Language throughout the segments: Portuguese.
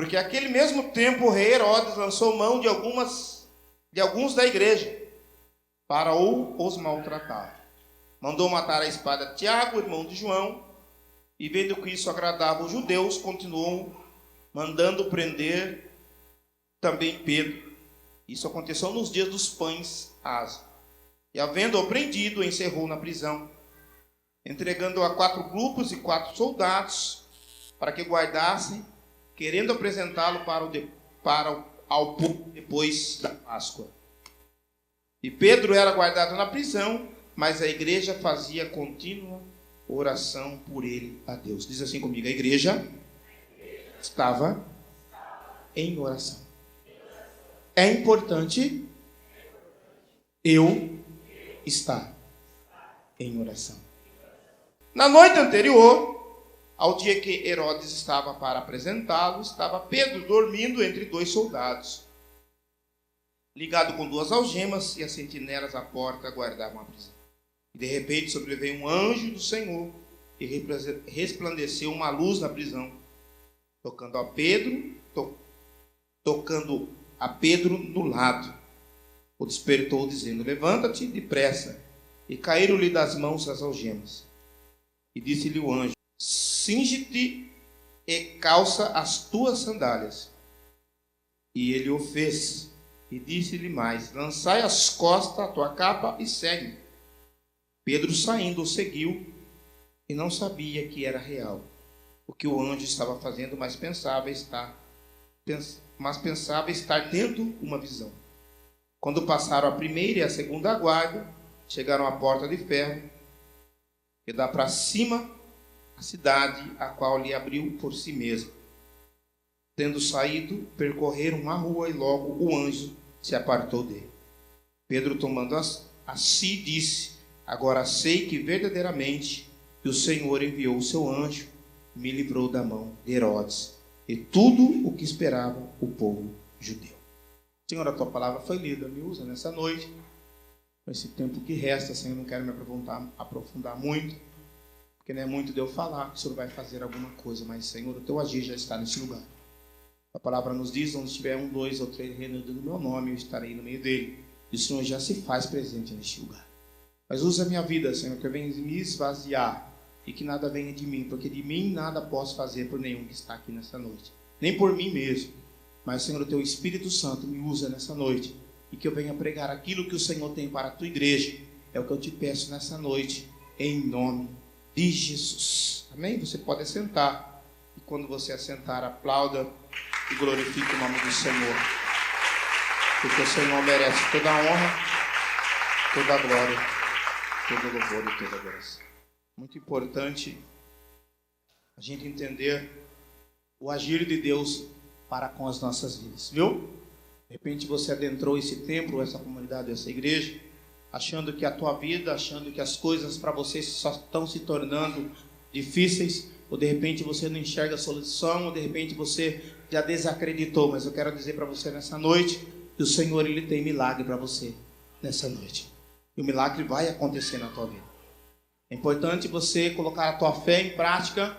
Porque aquele mesmo tempo o rei Herodes lançou mão de alguns da igreja para os maltratar. Mandou matar a espada Tiago, irmão de João, e vendo que isso agradava os judeus, continuou mandando prender também Pedro. Isso aconteceu nos dias dos pães ázimos. E havendo-o prendido, encerrou na prisão, entregando-o a 4 grupos e 4 soldados, para que guardassem, querendo apresentá-lo ao povo depois da Páscoa. E Pedro era guardado na prisão, mas a igreja fazia contínua oração por ele a Deus. Diz assim comigo: a igreja estava em oração. É importante eu estar em oração. Na noite anterior ao dia que Herodes estava para apresentá-lo, estava Pedro dormindo entre 2 soldados, ligado com 2 algemas, e as sentinelas à porta guardavam a prisão. E de repente sobreveio um anjo do Senhor e resplandeceu uma luz na prisão, tocando a Pedro no lado. O despertou, dizendo: levanta-te depressa. E caíram-lhe das mãos as algemas. E disse-lhe o anjo: cinge-te e calça as tuas sandálias. E ele o fez. E disse-lhe mais: lançai as costas a tua capa e segue. Pedro, saindo, o seguiu, e não sabia que era real o que o anjo estava fazendo, mas pensava estar tendo uma visão. Quando passaram a primeira e a segunda guarda, chegaram à porta de ferro, que dá para cima a cidade, a qual lhe abriu por si mesmo. Tendo saído, percorreram uma rua, e logo o anjo se apartou dele. Pedro, tomando a si, disse: agora sei que verdadeiramente o Senhor enviou o seu anjo e me livrou da mão de Herodes e tudo o que esperava o povo judeu. Senhor, a tua palavra foi lida, me usa nessa noite. Com esse tempo que resta, Senhor, não quero me aprofundar muito, porque não é muito de eu falar que o Senhor vai fazer alguma coisa, mas, Senhor, o teu agir já está nesse lugar. A palavra nos diz: onde estiver 1, 2 ou 3 reunidos no meu nome, eu estarei no meio dele. E o Senhor já se faz presente neste lugar. Mas usa a minha vida, Senhor, que eu venha me esvaziar e que nada venha de mim, porque de mim nada posso fazer por nenhum que está aqui nessa noite, nem por mim mesmo. Mas, Senhor, o teu Espírito Santo me usa nessa noite, e que eu venha pregar aquilo que o Senhor tem para a tua igreja. É o que eu te peço nessa noite, em nome de Jesus. Amém? Você pode assentar, e quando você assentar, aplauda e glorifique o nome do Senhor, porque o Senhor merece toda a honra, toda a glória, todo o louvor e toda a adoração. Muito importante a gente entender o agir de Deus para com as nossas vidas, viu? De repente você adentrou esse templo, essa comunidade, essa igreja, achando que a tua vida, achando que as coisas para você só estão se tornando difíceis, ou de repente você não enxerga a solução, ou de repente você já desacreditou. Mas eu quero dizer para você nessa noite que o Senhor, Ele tem milagre para você nessa noite. E o milagre vai acontecer na tua vida. É importante você colocar a tua fé em prática.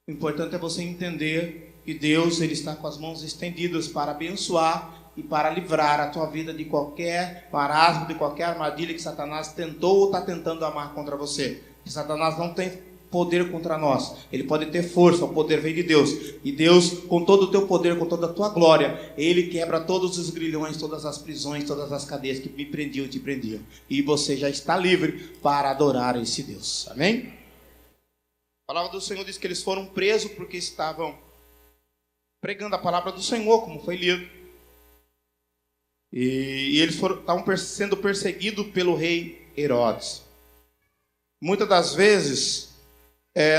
O importante é você entender que Deus, Ele está com as mãos estendidas para abençoar e para livrar a tua vida de qualquer marasmo, de qualquer armadilha que Satanás tentou ou está tentando amar contra você. Que Satanás não tem poder contra nós. Ele pode ter força, o poder vem de Deus. E Deus, com todo o teu poder, com toda a tua glória, Ele quebra todos os grilhões, todas as prisões, todas as cadeias que me prendiam e te prendiam. E você já está livre para adorar esse Deus. Amém? A palavra do Senhor diz que eles foram presos porque estavam pregando a palavra do Senhor, como foi lido. E eles estavam sendo perseguidos pelo rei Herodes. Muitas das vezes,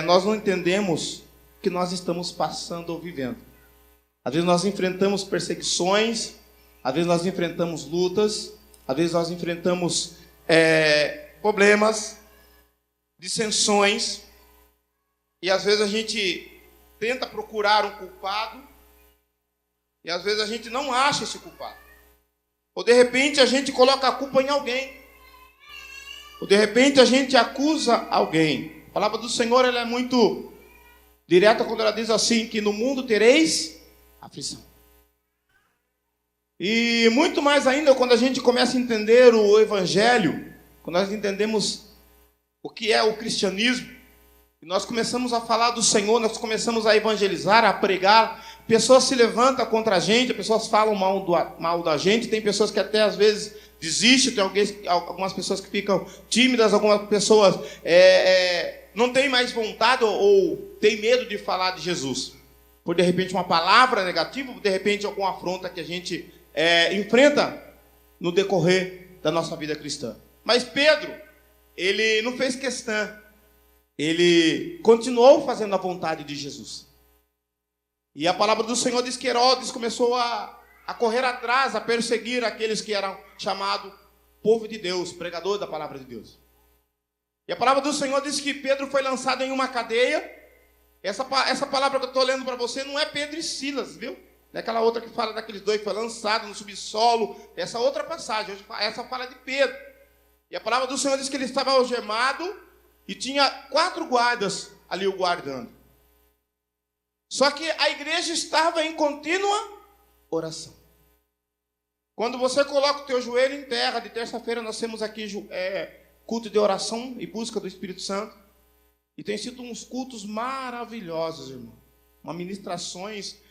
nós não entendemos o que nós estamos passando ou vivendo. Às vezes nós enfrentamos perseguições, às vezes nós enfrentamos lutas, às vezes nós enfrentamos problemas, dissensões, e às vezes a gente tenta procurar um culpado, e às vezes a gente não acha esse culpado. Ou de repente a gente coloca a culpa em alguém. Ou de repente a gente acusa alguém. A palavra do Senhor, ela é muito direta quando ela diz assim, que no mundo tereis aflição. E muito mais ainda quando a gente começa a entender o Evangelho, quando nós entendemos o que é o cristianismo, e nós começamos a falar do Senhor, nós começamos a evangelizar, a pregar, pessoas se levantam contra a gente, pessoas falam mal da gente, tem pessoas que até às vezes desistem, tem algumas pessoas que ficam tímidas, algumas pessoas não têm mais vontade ou têm medo de falar de Jesus. Por de repente uma palavra negativa, por de repente alguma afronta que a gente enfrenta no decorrer da nossa vida cristã. Mas Pedro, ele não fez questão, ele continuou fazendo a vontade de Jesus. E a palavra do Senhor diz que Herodes começou a correr atrás, a perseguir aqueles que eram chamados povo de Deus, pregador da palavra de Deus. E a palavra do Senhor diz que Pedro foi lançado em uma cadeia. Essa palavra que eu estou lendo para você não é Pedro e Silas, viu? Não é aquela outra que fala daqueles dois que foi lançado no subsolo. Essa outra passagem, essa fala de Pedro. E a palavra do Senhor diz que ele estava algemado e tinha 4 guardas ali o guardando. Só que a igreja estava em contínua oração. Quando você coloca o teu joelho em terra, de terça-feira nós temos aqui culto de oração e busca do Espírito Santo. E tem sido uns cultos maravilhosos, irmão. Uma ministrações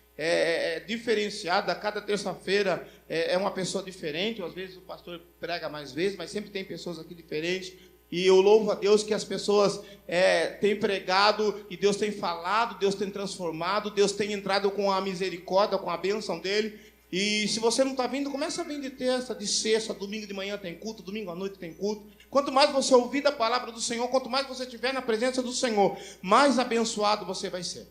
diferenciada. Cada terça-feira é uma pessoa diferente. Às vezes o pastor prega mais vezes, mas sempre tem pessoas aqui diferentes. E eu louvo a Deus que as pessoas têm pregado e Deus tem falado, Deus tem transformado, Deus tem entrado com a misericórdia, com a bênção dele. E se você não está vindo, começa a vir de terça, de sexta, domingo de manhã tem culto, domingo à noite tem culto. Quanto mais você ouvir da palavra do Senhor, quanto mais você estiver na presença do Senhor, mais abençoado você vai ser.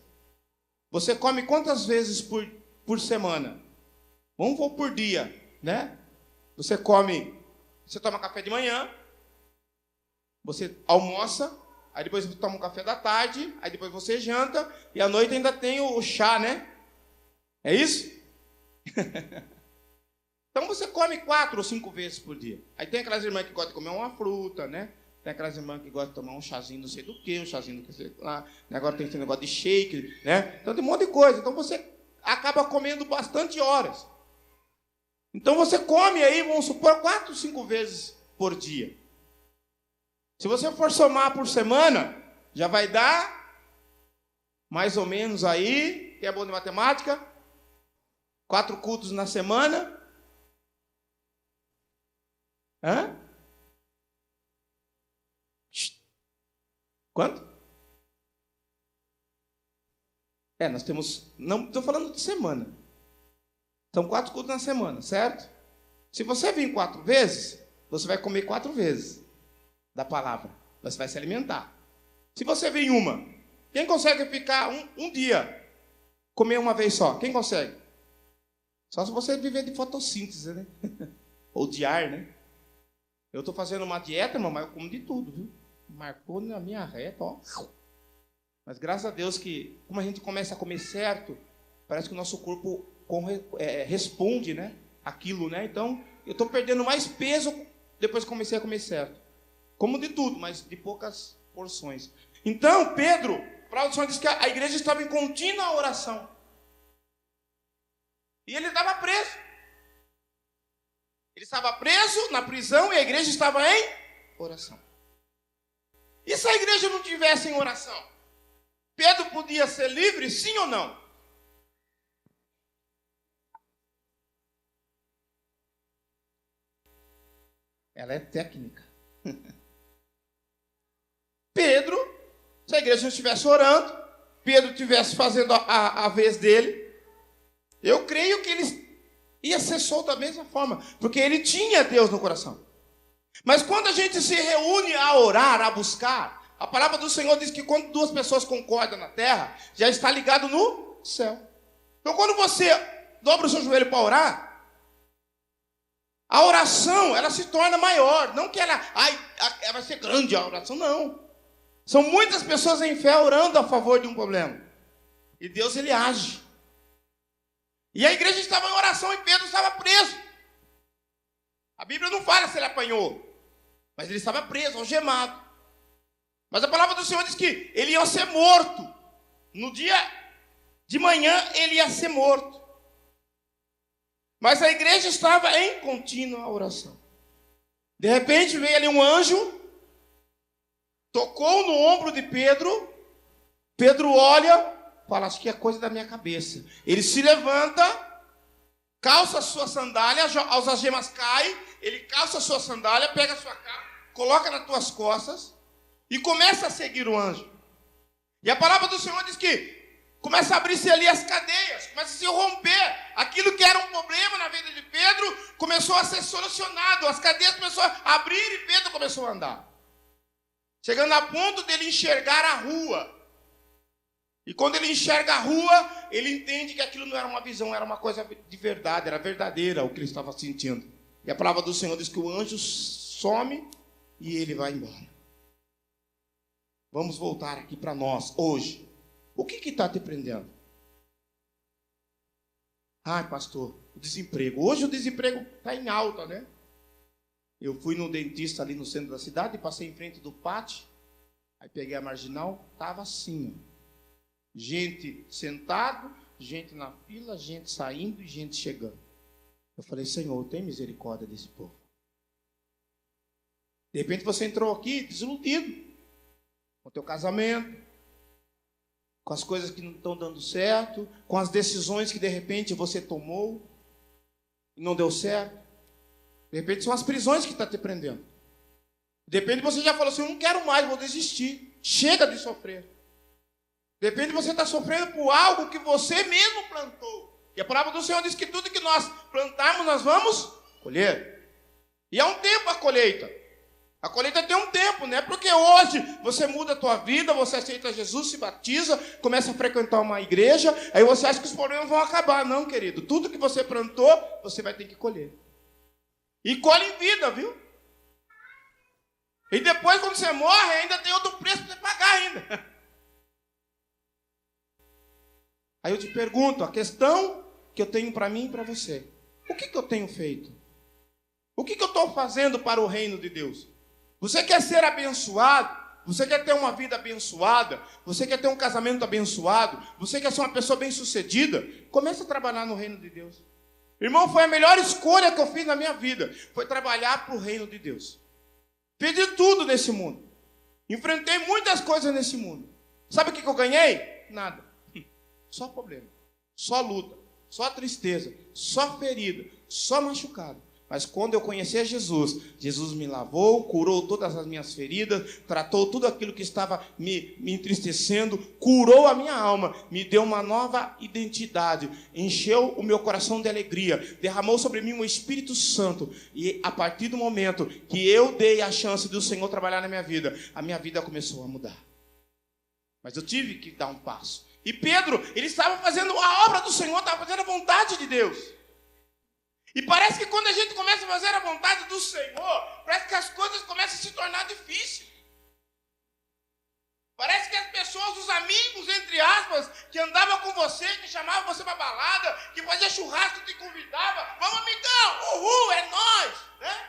Você come quantas vezes por semana? Vamos por dia, né? Você toma café de manhã, você almoça, aí depois você toma um café da tarde, aí depois você janta, e à noite ainda tem o chá, né? É isso? Então você come 4 ou 5 vezes por dia. Aí tem aquelas irmãs que gostam de comer uma fruta, né? Tem aquelas irmãs que gostam de tomar um chazinho não sei do que, um chazinho do que sei lá. Agora tem esse negócio de shake, né? Então tem um monte de coisa. Então você acaba comendo bastante horas. Então você come aí, vamos supor, 4 ou 5 vezes por dia. Se você for somar por semana, já vai dar mais ou menos aí, quem é bom de matemática, 4 cultos na semana. Hã? Quanto? Nós temos... Não, estou falando de semana. São 4 cultos na semana, certo? Se você vir 4 vezes, você vai comer 4 vezes da palavra. Você vai se alimentar. Se você vir uma, quem consegue ficar um dia, comer uma vez só? Quem consegue? Só se você viver de fotossíntese, né? Ou de ar, né? Eu estou fazendo uma dieta, irmão, mas eu como de tudo, viu? Marcou na minha reta, ó. Mas graças a Deus que, como a gente começa a comer certo, parece que o nosso corpo responde, né? Aquilo, né? Então, eu estou perdendo mais peso depois que comecei a comer certo. Como de tudo, mas de poucas porções. Então, Pedro, a palavra do Senhor diz que a igreja estava em contínua oração. E ele estava preso. Ele estava preso na prisão e a igreja estava em oração. E se a igreja não tivesse em oração? Pedro podia ser livre, sim ou não? Ela é técnica. Pedro, se a igreja não estivesse orando, Pedro estivesse fazendo a vez dele, eu creio que ele ia ser solto da mesma forma, porque ele tinha Deus no coração. Mas quando a gente se reúne a orar, a buscar, a palavra do Senhor diz que quando 2 pessoas concordam na terra, já está ligado no céu. Então quando você dobra o seu joelho para orar, a oração, ela se torna maior. Não que ela vai ser grande a oração, não. São muitas pessoas em fé orando a favor de um problema. E Deus, ele age. E a igreja estava em oração e Pedro estava preso. A Bíblia não fala se ele apanhou, mas ele estava preso, algemado. Mas a palavra do Senhor diz que ele ia ser morto. No dia de manhã ele ia ser morto. Mas a igreja estava em contínua oração. De repente veio ali um anjo, tocou no ombro de Pedro. Pedro olha, fala, acho que é coisa da minha cabeça. Ele se levanta, calça a sua sandália, as algemas caem, ele calça a sua sandália, pega a sua capa, coloca nas tuas costas e começa a seguir o anjo. E a palavra do Senhor diz que começa a abrir-se ali as cadeias, começa a se romper. Aquilo que era um problema na vida de Pedro começou a ser solucionado. As cadeias começaram a abrir e Pedro começou a andar. Chegando a ponto dele enxergar a rua. E quando ele enxerga a rua, ele entende que aquilo não era uma visão, era uma coisa de verdade, era verdadeira o que ele estava sentindo. E a palavra do Senhor diz que o anjo some e ele vai embora. Vamos voltar aqui para nós, hoje. O que está te prendendo? Ai, pastor, o desemprego. Hoje o desemprego está em alta, né? Eu fui no dentista ali no centro da cidade, passei em frente do pátio, aí peguei a marginal, estava assim, ó. Gente sentado, gente na fila, gente saindo e gente chegando. Eu falei, Senhor, tem misericórdia desse povo. De repente você entrou aqui desiludido com o teu casamento, com as coisas que não estão dando certo, com as decisões que de repente você tomou e não deu certo. De repente são as prisões que estão te prendendo. De repente você já falou assim, eu não quero mais, vou desistir. Chega de sofrer. De repente você está sofrendo por algo que você mesmo plantou. E a palavra do Senhor diz que tudo que nós plantarmos, nós vamos colher. E há um tempo a colheita. A colheita tem um tempo, né? Porque hoje você muda a tua vida, você aceita Jesus, se batiza, começa a frequentar uma igreja, aí você acha que os problemas vão acabar. Não, querido. Tudo que você plantou, você vai ter que colher. E colhe em vida, viu? E depois, quando você morre, ainda tem outro preço para você pagar ainda. Aí eu te pergunto, a questão que eu tenho para mim e para você. O que eu tenho feito? O que eu estou fazendo para o reino de Deus? Você quer ser abençoado? Você quer ter uma vida abençoada? Você quer ter um casamento abençoado? Você quer ser uma pessoa bem-sucedida? Comece a trabalhar no reino de Deus. Irmão, foi a melhor escolha que eu fiz na minha vida. Foi trabalhar para o reino de Deus. Fiz de tudo nesse mundo. Enfrentei muitas coisas nesse mundo. Sabe o que eu ganhei? Nada. Só problema, só luta, só tristeza, só ferida, só machucado. Mas quando eu conheci Jesus, Jesus me lavou, curou todas as minhas feridas, tratou tudo aquilo que estava me entristecendo, curou a minha alma, me deu uma nova identidade, encheu o meu coração de alegria, derramou sobre mim o Espírito Santo. E a partir do momento que eu dei a chance do Senhor trabalhar na minha vida, a minha vida começou a mudar. Mas eu tive que dar um passo. E Pedro, ele estava fazendo a obra do Senhor, estava fazendo a vontade de Deus. E parece que quando a gente começa a fazer a vontade do Senhor, parece que as coisas começam a se tornar difíceis. Parece que as pessoas, os amigos, entre aspas, que andavam com você, que chamavam você para balada, que fazia churrasco, te convidava, vamos amigão, uhul, é nós, né?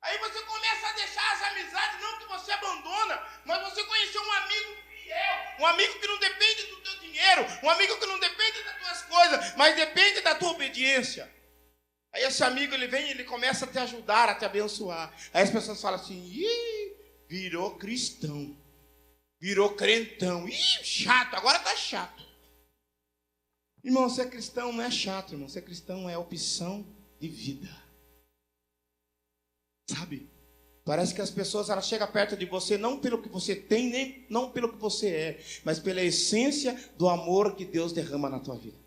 Aí você começa a deixar as amizades, não que você abandona, mas você conheceu um amigo fiel, um amigo que não depende do teu dinheiro, um amigo que não depende das tuas coisas, mas depende da tua obediência. Aí esse amigo, ele vem e ele começa a te ajudar, a te abençoar. Aí as pessoas falam assim, ih, virou cristão, virou crentão, ih, chato, agora tá chato. Irmão, ser cristão não é chato, irmão, ser cristão é opção de vida. Sabe? Parece que as pessoas, elas chegam perto de você não pelo que você tem, nem não pelo que você é, mas pela essência do amor que Deus derrama na tua vida.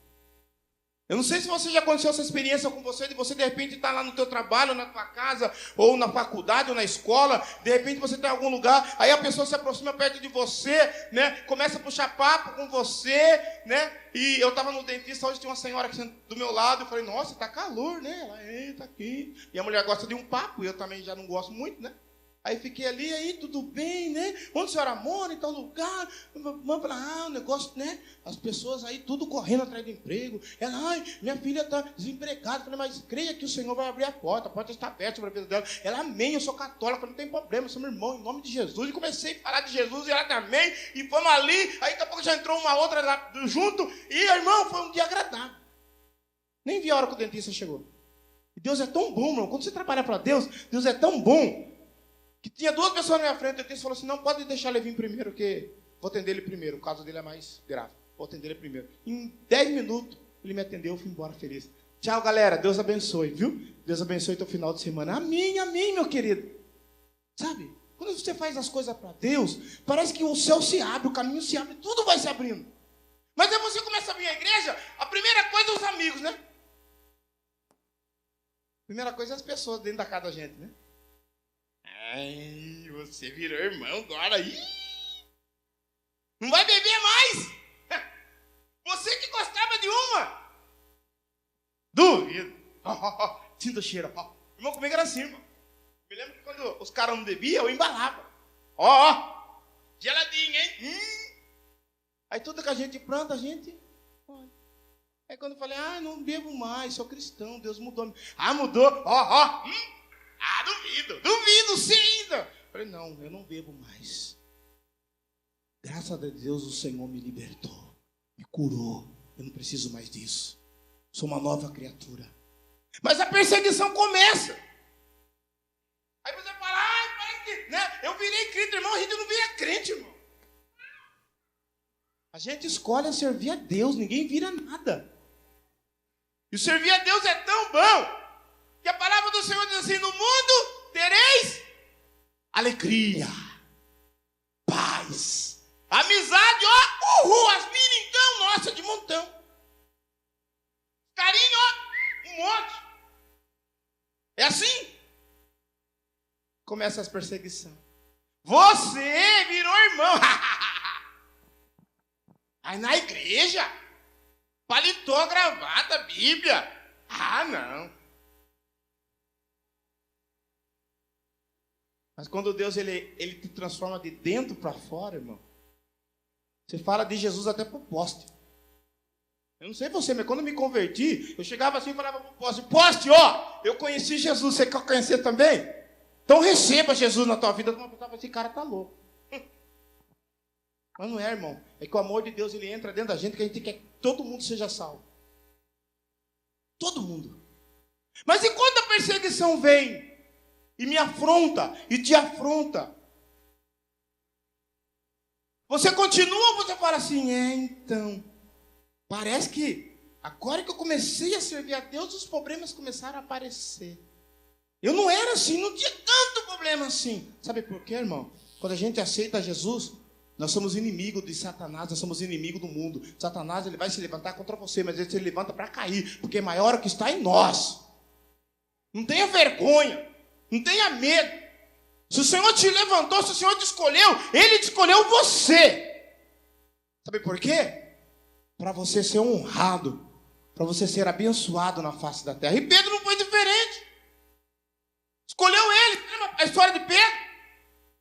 Eu não sei se você já aconteceu essa experiência com você, de você de repente estar lá no teu trabalho, na tua casa, ou na faculdade, ou na escola, de repente você está em algum lugar, aí a pessoa se aproxima perto de você, né, começa a puxar papo com você, né, e eu estava no dentista, hoje tinha uma senhora aqui do meu lado, eu falei, nossa, tá calor, né, ela, tá aqui, e a mulher gosta de um papo, e eu também já não gosto muito, né. Aí fiquei ali, aí tudo bem, né? Onde a senhora mora, em tal lugar? Vamos para o negócio, né? As pessoas aí tudo correndo atrás do emprego. Ela, ai, minha filha está desempregada. Eu falei, mas creia que o Senhor vai abrir a porta está aberta sobre a vida dela. Ela, amém, eu sou católica, não tem problema, sou meu irmão, em nome de Jesus. E comecei a falar de Jesus e ela também. E fomos ali, aí daqui a pouco já entrou uma outra lá junto. E, irmão, foi um dia agradável. Nem vi a hora que o dentista chegou. E Deus é tão bom, irmão. Quando você trabalha para Deus, Deus é tão bom. Que tinha 2 pessoas na minha frente. O dentista falou assim, não, pode deixar ele vir primeiro, que vou atender ele primeiro. O caso dele é mais grave. Vou atender ele primeiro. Em 10 minutos, ele me atendeu, eu fui embora feliz. Tchau, galera. Deus abençoe, viu? Deus abençoe teu final de semana. Amém, amém, meu querido. Sabe? Quando você faz as coisas para Deus, parece que o céu se abre, o caminho se abre, tudo vai se abrindo. Mas aí você começa a vir à igreja, a primeira coisa é os amigos, né? A primeira coisa é as pessoas dentro da casa da gente, né? Ai, você virou irmão agora. Ih, não vai beber mais. Você que gostava de uma. Duvido. Sinto o cheiro. Irmão, comigo era assim, irmão. Me lembro que quando os caras não bebiam, eu embalava. Geladinho, hein? Aí tudo que a gente planta, a gente... Aí quando eu falei, não bebo mais, sou cristão, Deus mudou. Mudou? Duvido sim ainda. Eu falei, não, eu não bebo mais. Graças a Deus o Senhor me libertou, me curou. Eu não preciso mais disso. Sou uma nova criatura. Mas a perseguição começa. Aí você fala, parece que, né? Eu virei crente, irmão, a gente não vira crente, irmão. A gente escolhe servir a Deus, ninguém vira nada. E servir a Deus é tão bom, que a palavra do Senhor diz assim, no mundo tereis alegria, paz, amizade, as minas então, nossa, de montão. Carinho, um monte. É assim? Começa as perseguições. Você virou irmão. Aí na igreja, paletó, gravata, Bíblia. Não. Mas quando Deus ele te transforma de dentro para fora, irmão. Você fala de Jesus até pro poste. Eu não sei você, mas quando eu me converti, eu chegava assim e falava pro poste, eu conheci Jesus, você quer conhecer também? Então receba Jesus na tua vida. Eu pensava, esse cara tá louco. Mas não é, irmão. É que o amor de Deus, ele entra dentro da gente, que a gente quer que todo mundo seja salvo. Todo mundo. Mas e quando a perseguição vem e me afronta e te afronta? Você continua ou você fala assim, então, parece que agora que eu comecei a servir a Deus, os problemas começaram a aparecer. Eu não era assim, não tinha tanto problema assim. Sabe por quê, irmão? Quando a gente aceita Jesus, nós somos inimigos de Satanás, nós somos inimigos do mundo. Satanás, ele vai se levantar contra você, mas ele se levanta para cair, porque é maior o que está em nós. Não tenha vergonha, não tenha medo. Se o Senhor te levantou, se o Senhor te escolheu, Ele te escolheu você. Sabe por quê? Para você ser honrado, para você ser abençoado na face da terra. E Pedro não foi diferente. Escolheu ele. A história de Pedro,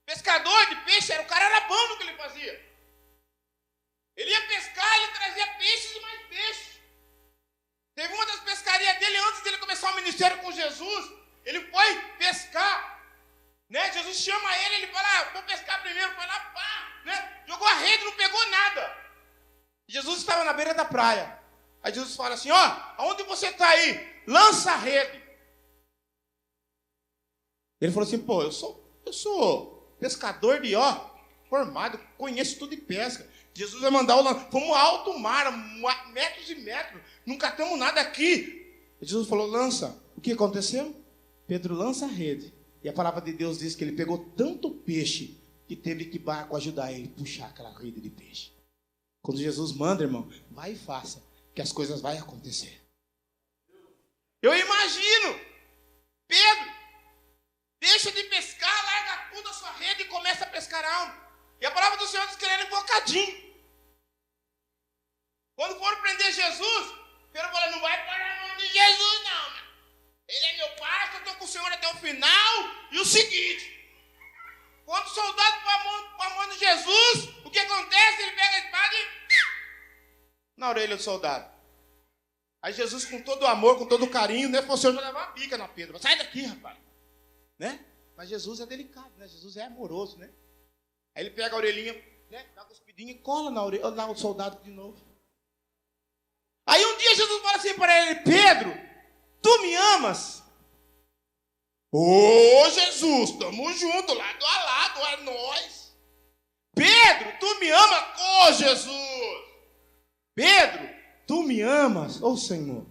pescador de peixe, o cara era bom no que ele fazia. Ele ia pescar, ele trazia peixes e mais peixes. Teve uma das pescarias dele, antes dele começar o ministério com Jesus, ele foi pescar. Né? Jesus chama ele fala, vou pescar primeiro, vai lá, pá, né? Jogou a rede, não pegou nada. Jesus estava na beira da praia. Aí Jesus fala assim, aonde você está aí? Lança a rede. Ele falou assim, eu sou pescador de formado, conheço tudo de pesca. Jesus vai mandar fomos ao alto mar, metros e metros, não catamos nada aqui. Jesus falou, lança. O que aconteceu? Pedro lança a rede. E a palavra de Deus diz que ele pegou tanto peixe que teve que barco ajudar ele a puxar aquela rede de peixe. Quando Jesus manda, irmão, vai e faça, que as coisas vão acontecer. Eu imagino, Pedro, deixa de pescar, larga tudo a sua rede e começa a pescar algo. E a palavra do Senhor diz que ele era invocadinho. Quando foram prender Jesus, Pedro falou, não vai parar no nome de Jesus não, mano. Ele é meu pastor, eu estou com o Senhor até o final. E o seguinte, quando o soldado põe a mão de Jesus, o que acontece? Ele pega a espada e na orelha do soldado. Aí Jesus, com todo o amor, com todo o carinho, né, falou, o Senhor vai levar uma pica na Pedro. Sai daqui, rapaz. Né? Mas Jesus é delicado, né? Jesus é amoroso, né? Aí ele pega a orelhinha, né, dá uma cuspidinha e cola na orelha, no soldado de novo. Aí um dia Jesus fala assim, assim para ele: Pedro, tu me amas? Ô Jesus, estamos juntos, lado a lado, é nós. Pedro, tu me amas? Ô Jesus. Pedro, tu me amas? Ô Senhor,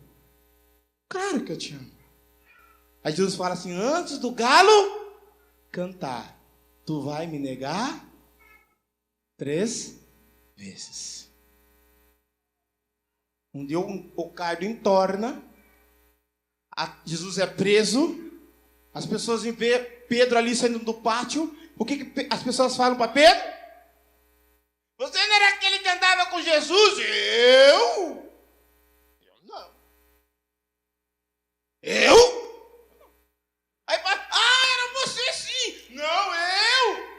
claro que eu te amo. Aí Jesus fala assim: antes do galo cantar, tu vai me negar 3 vezes. Um dia o cardo entorna, Jesus é preso, as pessoas veem Pedro ali saindo do pátio. O que as pessoas falam para Pedro? Você não era aquele que andava com Jesus? Eu não. Aí fala: era você sim. Não, eu.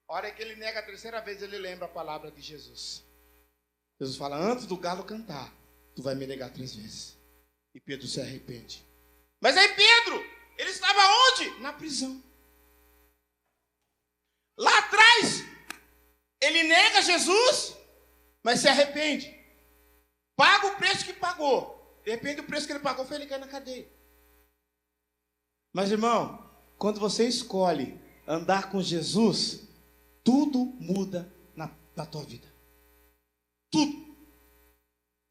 A hora que ele nega a 3ª vez, ele lembra a palavra de Jesus. Jesus fala: antes do galo cantar, tu vai me negar 3 vezes. E Pedro se arrepende. Mas aí Pedro, ele estava onde? Na prisão. Lá atrás, ele nega Jesus, mas se arrepende. Paga o preço que pagou. De repente o preço que ele pagou foi ele cair na cadeia. Mas irmão, quando você escolhe andar com Jesus, tudo muda na tua vida. Tudo.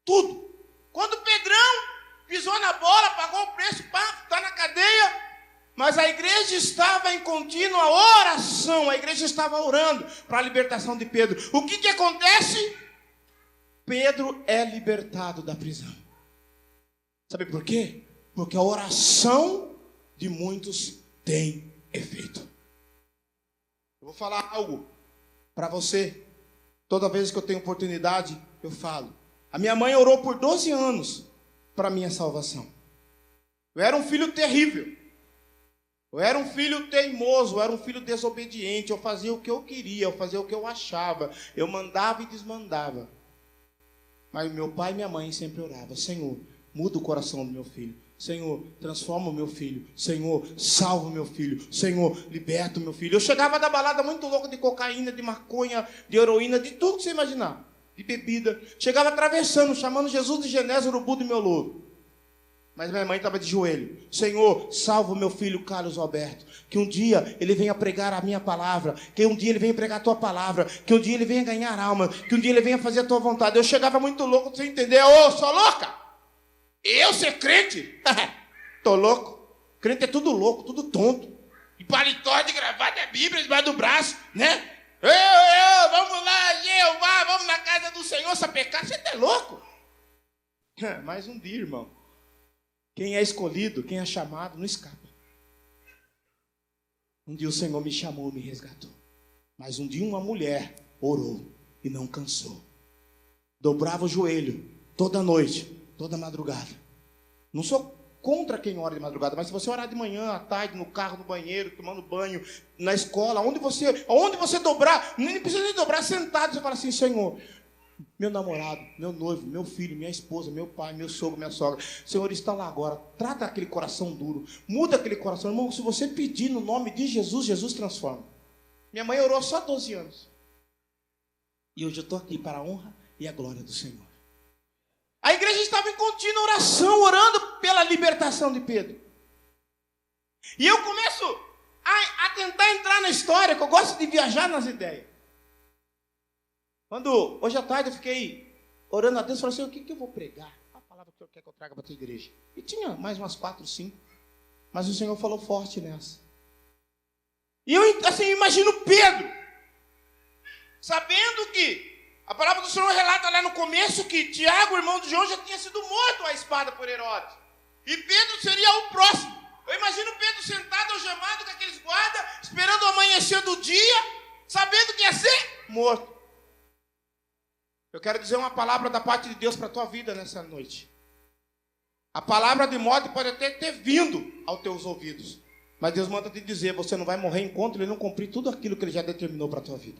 Tudo. Quando Pedrão pisou na bola, pagou o preço, está na cadeia. Mas a igreja estava em contínua oração. A igreja estava orando para a libertação de Pedro. O que acontece? Pedro é libertado da prisão. Sabe por quê? Porque a oração de muitos tem efeito. Eu vou falar algo para você. Toda vez que eu tenho oportunidade, eu falo. A minha mãe orou por 12 anos para a minha salvação. Eu era um filho terrível. Eu era um filho teimoso, eu era um filho desobediente. Eu fazia o que eu queria, eu fazia o que eu achava. Eu mandava e desmandava. Mas meu pai e minha mãe sempre oravam: Senhor, muda o coração do meu filho. Senhor, transforma o meu filho. Senhor, salva o meu filho. Senhor, liberta o meu filho. Eu chegava da balada muito louca de cocaína, de maconha, de heroína, de tudo que você imaginar. De bebida. Chegava atravessando, chamando Jesus de Genésio, urubu do meu louro. Mas minha mãe estava de joelho: Senhor, salva o meu filho Carlos Alberto. Que um dia ele venha pregar a minha palavra. Que um dia ele venha pregar a tua palavra. Que um dia ele venha ganhar alma. Que um dia ele venha fazer a tua vontade. Eu chegava muito louco, você entender. Ô, sou louca? Eu ser crente? Tô louco. Crente é tudo louco, tudo tonto. E paletó de gravata, a Bíblia debaixo do braço, né? Vamos lá, Jeová, vamos na casa do Senhor sapecar. Você tá louco? Mais um dia, irmão. Quem é escolhido, quem é chamado, não escapa. Um dia o Senhor me chamou, me resgatou. Mas um dia uma mulher orou e não cansou. Dobrava o joelho toda noite, toda madrugada. Não sou contra quem ora de madrugada, mas se você orar de manhã, à tarde, no carro, no banheiro, tomando banho, na escola, onde você dobrar, nem precisa nem dobrar, sentado, você fala assim: Senhor, meu namorado, meu noivo, meu filho, minha esposa, meu pai, meu sogro, minha sogra, Senhor, está lá agora, trata aquele coração duro, muda aquele coração. Irmão, se você pedir no nome de Jesus, Jesus transforma. Minha mãe orou só 12 anos. E hoje eu estou aqui para a honra e a glória do Senhor. A igreja estava em contínua oração, orando pela libertação de Pedro. E eu começo a tentar entrar na história, que eu gosto de viajar nas ideias. Quando, hoje à tarde, eu fiquei orando a Deus, falei assim: o que eu vou pregar? A palavra que o Senhor quer que eu traga para a tua igreja. E tinha mais umas 4, 5. Mas o Senhor falou forte nessa. E eu, assim, imagino Pedro, sabendo que a palavra do Senhor relata lá no começo que Tiago, irmão de João, já tinha sido morto à espada por Herodes. E Pedro seria o próximo. Eu imagino Pedro sentado, algemado com aqueles guardas, esperando o amanhecer do dia, sabendo que ia ser morto. Eu quero dizer uma palavra da parte de Deus para a tua vida nessa noite. A palavra de morte pode até ter vindo aos teus ouvidos, mas Deus manda te dizer: você não vai morrer enquanto Ele não cumprir tudo aquilo que Ele já determinou para a tua vida.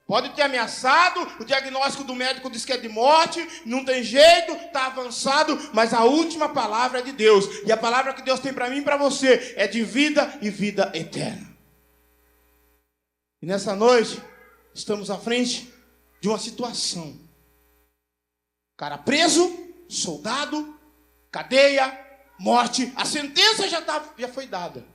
Pode ter ameaçado, o diagnóstico do médico diz que é de morte, não tem jeito, está avançado, mas a última palavra é de Deus. E a palavra que Deus tem para mim e para você é de vida e vida eterna. E nessa noite, estamos à frente de uma situação Cara preso, soldado, cadeia, morte. A sentença já foi dada.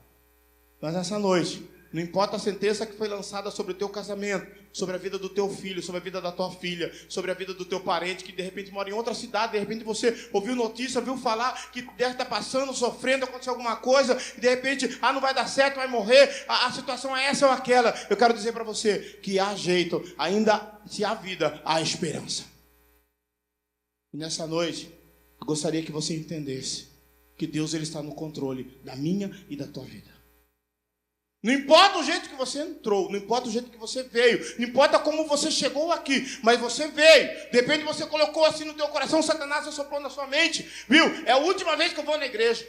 Mas essa noite, não importa a sentença que foi lançada sobre o teu casamento, sobre a vida do teu filho, sobre a vida da tua filha, sobre a vida do teu parente que de repente mora em outra cidade, de repente você ouviu notícia, ouviu falar que deve estar passando, sofrendo, aconteceu alguma coisa, e de repente, não vai dar certo, vai morrer, a situação é essa ou aquela. Eu quero dizer para você que há jeito, ainda se há vida, há esperança. E nessa noite, eu gostaria que você entendesse que Deus ele está no controle da minha e da tua vida. Não importa o jeito que você entrou, não importa o jeito que você veio, não importa como você chegou aqui, mas você veio. Depende, você colocou assim no teu coração, Satanás assoprou na sua mente, viu? É a última vez que eu vou na igreja.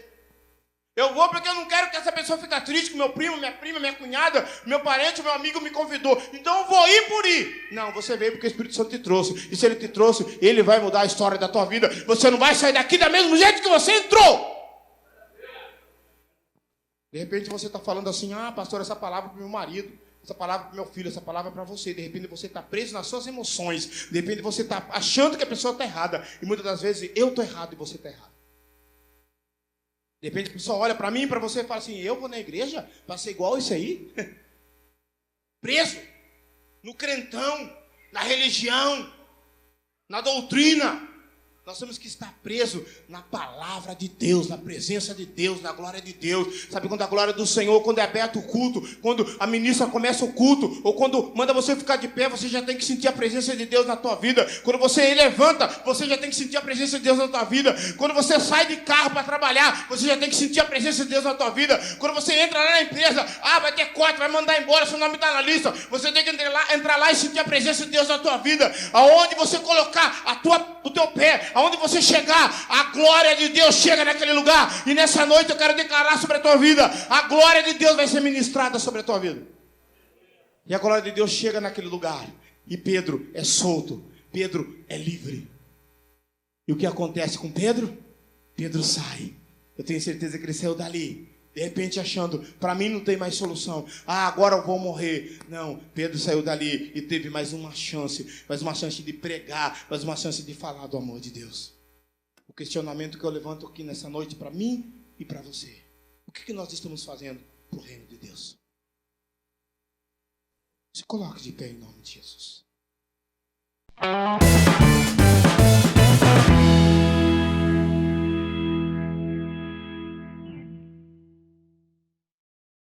Eu vou porque eu não quero que essa pessoa fique triste, que meu primo, minha prima, minha cunhada, meu parente, meu amigo me convidou. Então eu vou ir por ir. Não, você veio porque o Espírito Santo te trouxe. E se ele te trouxe, ele vai mudar a história da tua vida. Você não vai sair daqui do mesmo jeito que você entrou. De repente você está falando assim, pastor, essa palavra é para o meu marido, essa palavra é para o meu filho, essa palavra é para você. De repente você está preso nas suas emoções. De repente você está achando que a pessoa está errada. E muitas das vezes eu estou errado e você está errado. De repente a pessoa olha para mim e para você e fala assim, eu vou na igreja para ser igual isso aí? Preso no crentão, na religião, na doutrina. Nós temos que estar presos na palavra de Deus, na presença de Deus, na glória de Deus. Sabe quando a glória do Senhor, quando é aberto o culto, quando a ministra começa o culto, ou quando manda você ficar de pé, você já tem que sentir a presença de Deus na tua vida. Quando você levanta, você já tem que sentir a presença de Deus na tua vida. Quando você sai de carro para trabalhar, você já tem que sentir a presença de Deus na tua vida. Quando você entra lá na empresa, vai ter corte, vai mandar embora, seu nome está na lista. Você tem que entrar lá e sentir a presença de Deus na tua vida. Aonde você colocar o teu pé, aonde você chegar, a glória de Deus chega naquele lugar. E nessa noite eu quero declarar sobre a tua vida, a glória de Deus vai ser ministrada sobre a tua vida. E a glória de Deus chega naquele lugar. E Pedro é solto, Pedro é livre. E o que acontece com Pedro? Pedro sai. Eu tenho certeza que ele saiu dali, de repente achando, para mim não tem mais solução. Agora eu vou morrer. Não, Pedro saiu dali e teve mais uma chance de pregar, mais uma chance de falar do amor de Deus. O questionamento que eu levanto aqui nessa noite para mim e para você. O que nós estamos fazendo para o reino de Deus? Se coloque de pé em nome de Jesus.